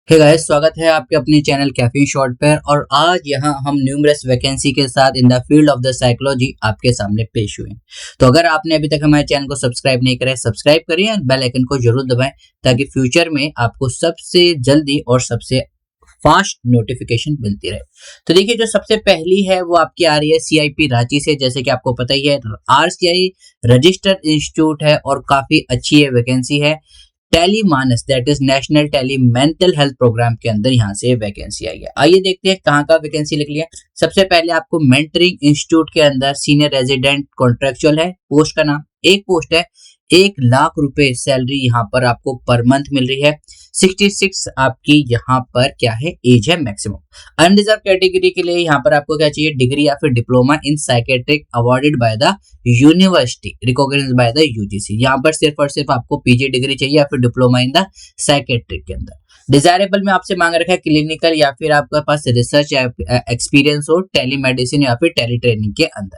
Hey guys, स्वागत है आपके अपने चैनल कैफीन शॉर्ट पर। और आज यहाँ हम न्यूमरस वैकेंसी के साथ in the field of the psychology आपके सामने पेश हुए। तो अगर आपने अभी तक हमारे चैनल को सब्सक्राइब नहीं करा है, सब्सक्राइब करिए और बेल आइकन को जरूर दबाएं ताकि फ्यूचर में आपको सबसे जल्दी और सबसे फास्ट नोटिफिकेशन मिलती रहे। तो देखिए, जो सबसे पहली है वो आपकी आ रही है सीआईपी रांची से। जैसे कि आपको पता ही है, आरसीआई रजिस्टर्ड इंस्टीट्यूट है और काफी अच्छी ये वैकेंसी है। Tele Manas, that is national tele mental health program के अंदर यहाँ से वैकेंसी आई है। आइए देखते हैं कहाँ का वैकेंसी लिख लिया। सबसे पहले आपको मेंटरिंग इंस्टीट्यूट के अंदर सीनियर रेजिडेंट कॉन्ट्रेक्चुअल है। पोस्ट का नाम, एक पोस्ट है, 1 लाख रुपए सैलरी यहाँ पर आपको पर मंथ मिल रही है। 66 आपकी यहाँ पर क्या है, एज है मैक्सिमम। अनरिजर्व कैटेगरी के लिए यहाँ पर आपको क्या चाहिए, डिग्री या फिर diploma in psychiatric awarded by the university recognised by the UGC. यहाँ पर सिर्फ और सिर्फ आपको पीजी डिग्री चाहिए या फिर डिप्लोमा इन द साइकेट्रिक के अंदर। डिजायरेबल में आपसे मांग रखा है क्लिनिकल या फिर आपके पास रिसर्च एक्सपीरियंस हो टेलीमेडिसिन या फिर टेली ट्रेनिंग के अंदर।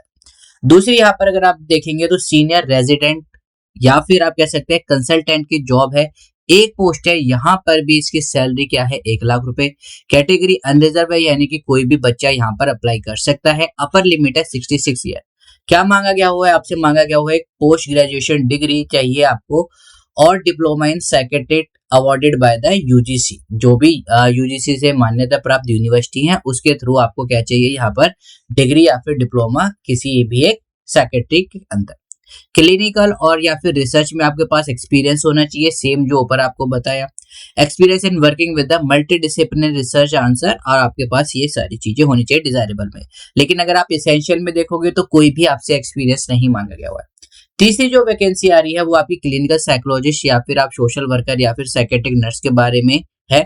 दूसरी यहाँ पर अगर आप देखेंगे तो सीनियर रेजिडेंट या फिर आप कह सकते हैं कंसल्टेंट की जॉब है। एक पोस्ट है, यहाँ पर भी इसकी सैलरी क्या है, 1 लाख रुपए। कैटेगरी अनरिजर्व है, यानी कि कोई भी बच्चा यहाँ पर अप्लाई कर सकता है। अपर लिमिट है 66 ईयर। क्या मांगा गया हुआ है, आपसे मांगा गया हुआ है पोस्ट ग्रेजुएशन डिग्री चाहिए आपको और diploma in psychiatric awarded by the UGC. जो भी यूजीसी से मान्यता प्राप्त यूनिवर्सिटी है उसके थ्रू आपको क्या चाहिए, यहाँ पर डिग्री या फिर डिप्लोमा किसी भी एक साइकेट्रिक के अंदर। क्लिनिकल और या फिर रिसर्च में आपके पास एक्सपीरियंस होना चाहिए, सेम जो ऊपर आपको बताया। Experience in working with the multi disciplinary research answer, और आपके पास ये सारी चीजें होनी चाहिए डिजायरेबल में। लेकिन अगर आप एसेंशियल में देखोगे तो कोई भी आपसे एक्सपीरियंस नहीं मांगा गया हुआ है। तीसरी जो वैकेंसी आ रही है वो आपकी क्लिनिकल साइकोलॉजिस्ट या फिर आप सोशल वर्कर या फिर साइकेट्रिक नर्स के बारे में है।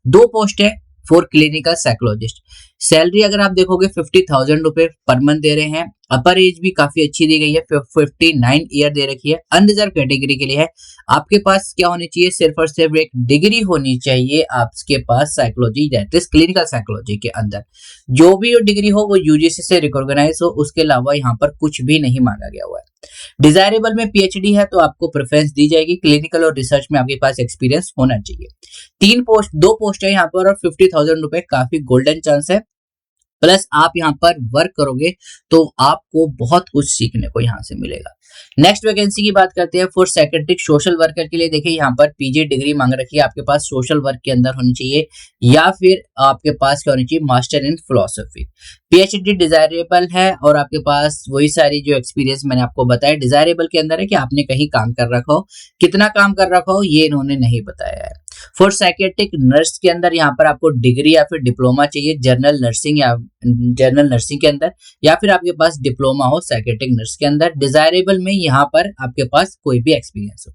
2 पोस्ट है फॉर क्लिनिकल साइकोलॉजिस्ट। सैलरी अगर आप देखोगे 50,000 रुपए पर मंथ दे रहे हैं। अपर एज भी काफी अच्छी दी गई है, 59 ईयर दे रखी है। अनरिजर्व कैटेगरी के लिए है। आपके पास क्या होनी चाहिए, सिर्फ और सिर्फ एक डिग्री होनी चाहिए आपके पास psychology that is clinical psychology के अंदर। जो भी डिग्री हो वो यूजीसी से रिकॉग्नाइज हो, उसके अलावा यहाँ पर कुछ भी नहीं मांगा गया हुआ है। डिजायरेबल में पीएचडी है तो आपको प्रेफरेंस दी जाएगी। क्लिनिकल और रिसर्च में आपके पास एक्सपीरियंस होना चाहिए। 2 पोस्ट है यहाँ पर और 50,000 रुपए, काफी गोल्डन चांस है। प्लस आप यहाँ पर वर्क करोगे तो आपको बहुत कुछ सीखने को यहाँ से मिलेगा। नेक्स्ट वैकेंसी की बात करते हैं फॉर साइकेट्रिक सोशल वर्कर के लिए। देखिए, यहाँ पर पीजी डिग्री मांग रखी है, आपके पास सोशल वर्क के अंदर होनी चाहिए या फिर आपके पास क्या होनी चाहिए, master in philosophy. PhD desirable है और आपके पास वही सारी जो एक्सपीरियंस मैंने आपको बताया डिजायरेबल के अंदर है कि आपने कहीं काम कर रखा हो। कितना काम कर रखा हो ये इन्होंने नहीं बताया है। फॉर साइकेट्रिक नर्स के अंदर यहाँ पर आपको डिग्री या फिर डिप्लोमा चाहिए जनरल नर्सिंग के अंदर, या फिर आपके पास डिप्लोमा हो साइकेट्रिक नर्स के अंदर। डिजायरेबल में यहाँ पर आपके पास कोई भी एक्सपीरियंस हो।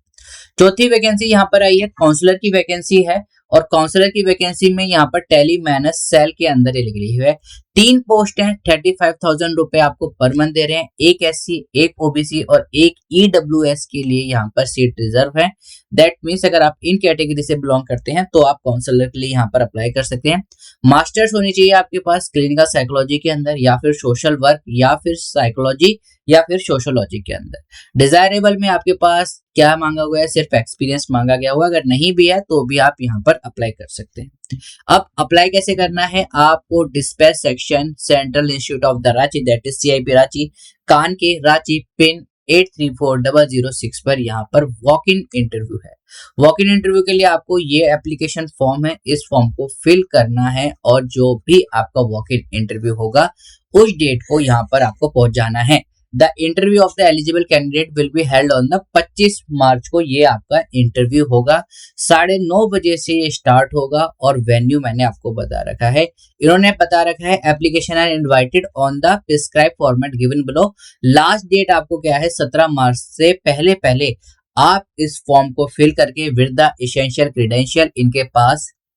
चौथी वैकेंसी यहाँ पर आई है, काउंसलर की वैकेंसी है और काउंसलर की वैकेंसी में यहाँ पर टेली मैनस सेल के अंदर ही लिख रही है। 3 पोस्ट हैं, 35,000 रुपए आपको पर मंथ दे रहे हैं। एक एससी, एक ओबीसी और एक ईडब्ल्यूएस के लिए यहाँ पर सीट रिजर्व है। दैट मीन्स अगर आप इन कैटेगरी से बिलोंग करते हैं तो आप काउंसलर के लिए यहाँ पर अप्लाई कर सकते हैं। मास्टर्स होनी चाहिए आपके पास क्लिनिकल साइकोलॉजी के अंदर या फिर सोशल वर्क या फिर साइकोलॉजी या फिर सोशोलॉजी के अंदर। डिजायरेबल में आपके पास क्या मांगा हुआ है, सिर्फ एक्सपीरियंस मांगा गया हुआ। अगर नहीं भी है तो भी आप यहाँ पर अप्लाई कर सकते हैं। अब अप्लाई कैसे करना है, आपको dispatch section central institute of the Ranchi that is CIP Ranchi, Kanke Ranchi, pin 834006 पर यहाँ पर वॉक इन इंटरव्यू है। वॉक इन इंटरव्यू के लिए आपको ये एप्लीकेशन फॉर्म है, इस फॉर्म को फिल करना है और जो भी आपका वॉक इन इंटरव्यू होगा उस डेट को यहाँ पर आपको पहुंच जाना है। The interview of the eligible candidate will be held on the 25 मार्च को ये आपका इंटरव्यू होगा। 9:30 बजे से ये स्टार्ट होगा और वेन्यू मैंने आपको बता रखा है। इन्होंने बता रखा है application are invited on the prescribe format given below. Last date आपको क्या है, 17 मार्च से पहले पहले आप इस फॉर्म को फिल करके विद द एसेंशियल क्रेडेंशियल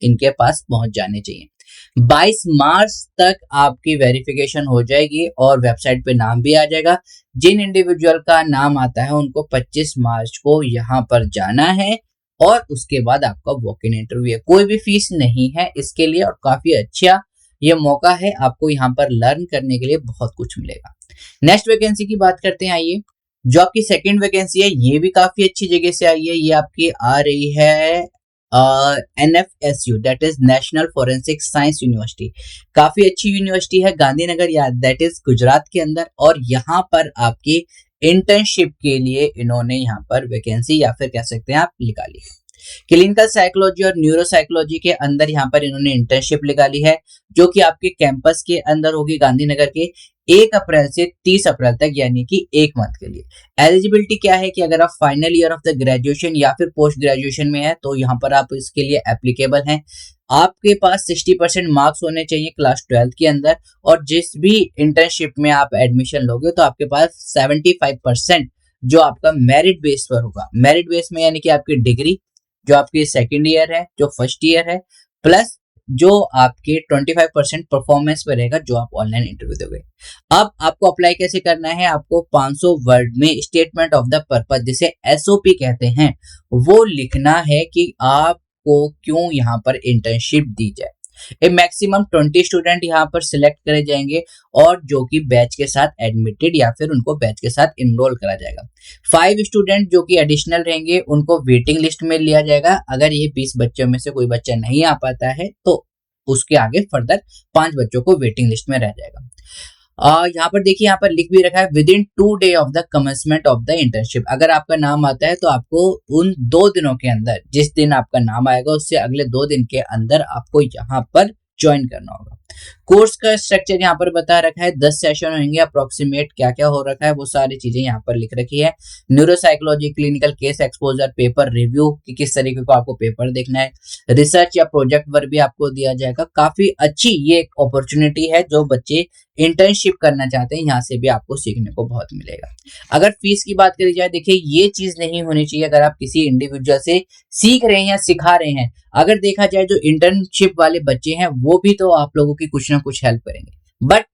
इनके पास पहुंच जाने चाहिए। 22 मार्च तक आपकी वेरिफिकेशन हो जाएगी और वेबसाइट पे नाम भी आ जाएगा। जिन इंडिविजुअल का नाम आता है उनको 25 मार्च को यहाँ पर जाना है और उसके बाद आपका वॉक इन इंटरव्यू है। कोई भी फीस नहीं है इसके लिए और काफी अच्छा ये मौका है, आपको यहाँ पर लर्न करने के लिए बहुत कुछ मिलेगा। नेक्स्ट वैकेंसी की बात करते हैं। आइए, जो आपकी सेकंड वैकेंसी है ये भी काफी अच्छी जगह से आई है। ये आपकी आ रही है NFSU, that is national forensic science university. काफी अच्छी यूनिवर्सिटी है, गांधीनगर या दैट इज गुजरात के अंदर। और यहाँ पर आपकी इंटर्नशिप के लिए इन्होंने यहाँ पर वैकेंसी या फिर कह सकते हैं आप निकाली है। क्लिनिकल साइकोलॉजी और न्यूरो साइकोलॉजी के अंदर यहाँ पर इन्होंने इंटर्नशिप निकाली है, जो कि आपके कैंपस के अंदर होगी गांधीनगर के 1 अप्रैल से 30 अप्रैल तक, यानी कि 1 मंथ के लिए। एलिजिबिलिटी क्या है कि अगर आप final year of the graduation या फिर पोस्ट ग्रेजुएशन में है तो यहाँ पर आप इसके लिए एप्लीकेबल हैं। आपके पास 60% मार्क्स होने चाहिए क्लास 12 के अंदर, और जिस भी इंटर्नशिप में आप एडमिशन लोगे तो आपके पास 75% जो आपका मेरिट बेस पर होगा। मेरिट बेस में यानी कि आपकी डिग्री जो आपकी सेकेंड ईयर है, जो फर्स्ट ईयर है, प्लस जो आपके 25% परफॉर्मेंस पे रहेगा जो आप ऑनलाइन इंटरव्यू दोगे। अब आपको अप्लाई कैसे करना है, आपको 500 वर्ड में स्टेटमेंट ऑफ द पर्पस, जिसे SOP कहते हैं, वो लिखना है कि आपको क्यों यहाँ पर इंटर्नशिप दी जाए। ए मैक्सिमम 20 स्टूडेंट यहाँ पर सिलेक्ट करे जाएंगे, और जो कि बैच के साथ एडमिटेड या फिर उनको बैच के साथ इनरोल करा जाएगा। 5 स्टूडेंट जो कि एडिशनल रहेंगे उनको वेटिंग लिस्ट में लिया जाएगा। अगर ये 20 बच्चों में से कोई बच्चा नहीं आ पाता है तो उसके आगे फर्दर 5 बच्चों को वेटिंग लिस्ट में रह जाएगा। यहाँ पर देखिए, यहाँ पर लिख भी रखा है with in 2 day of the commencement of the internship. अगर आपका नाम आता है तो आपको उन 2 दिनों के अंदर, जिस दिन आपका नाम आएगा उससे अगले 2 दिन के अंदर आपको यहाँ पर ज्वाइन करना होगा। कोर्स का स्ट्रक्चर यहाँ पर बता रखा है, 10 सेशन होंगे अप्रोक्सीमेट, क्या क्या हो रखा है वो सारी चीजें यहाँ पर लिख रखी है। Neuropsychology, clinical case exposure, paper review कि किस तरीके को आपको पेपर देखना है, रिसर्च या प्रोजेक्ट वर्क भी आपको दिया जाएगा। काफी अच्छी ये एक अपॉर्चुनिटी है, जो बच्चे इंटर्नशिप करना चाहते हैं यहाँ से भी आपको सीखने को बहुत मिलेगा। अगर फीस की बात करी जाए, देखिए ये चीज नहीं होनी चाहिए अगर आप किसी इंडिविजुअल से सीख रहे हैं या सिखा रहे हैं। अगर देखा जाए जो इंटर्नशिप वाले बच्चे हैं वो भी तो आप लोगों की कुछ ना कुछ हेल्प करेंगे, but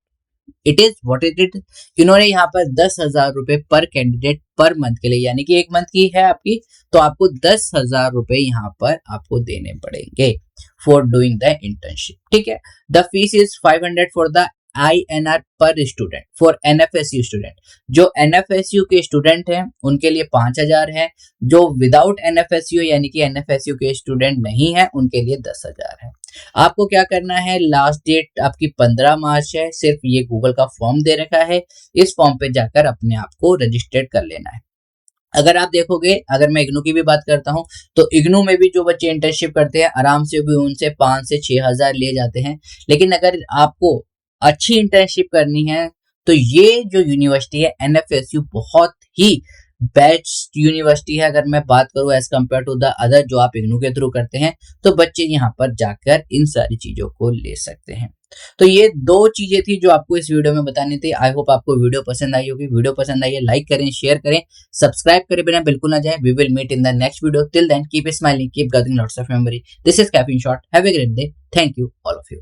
it is what it is. इन्होंने यहाँ पर 10,000 रुपए पर कैंडिडेट पर मंथ के लिए, यानी कि 1 मंथ की है आपकी, तो आपको 10,000 रुपए यहाँ पर आपको देने पड़ेंगे फॉर डूइंग द इंटर्नशिप। ठीक है, the fees is 500 for the INR पर स्टूडेंट फॉर NFSU स्टूडेंट। जो NFSU के स्टूडेंट हैं उनके लिए 5,000 है, जो विदाउट NFSU यानी कि NFSU के स्टूडेंट नहीं है उनके लिए 10,000 है। आपको क्या करना है, लास्ट डेट आपकी 15 मार्च है, सिर्फ ये गूगल का फॉर्म दे रखा है, इस फॉर्म पे जाकर अपने आप को रजिस्टर्ड कर लेना है। अगर आप देखोगे, अगर मैं इग्नू की भी बात करता हूं तो इग्नू में भी जो बच्चे इंटर्नशिप करते हैं आराम से भी उनसे 5 से 6,000 लिए जाते हैं। लेकिन अगर आपको अच्छी इंटर्नशिप करनी है तो ये जो यूनिवर्सिटी है NFSU बहुत ही बेस्ट यूनिवर्सिटी है। अगर मैं बात करूं as compare to the other जो आप इग्नू के थ्रू करते हैं, तो बच्चे यहाँ पर जाकर इन सारी चीजों को ले सकते हैं। तो ये 2 चीजें थी जो आपको इस वीडियो में बतानी थी। आई होप आपको वीडियो पसंद आई होगी। वीडियो पसंद आई है लाइक करें, शेयर करें, सब्सक्राइब करें बिना बिल्कुल ना जाए। We will meet in the next video. Till then keep smiling, keep getting lots of memory. This is caffeine shot. Have a great day. Thank you all of you.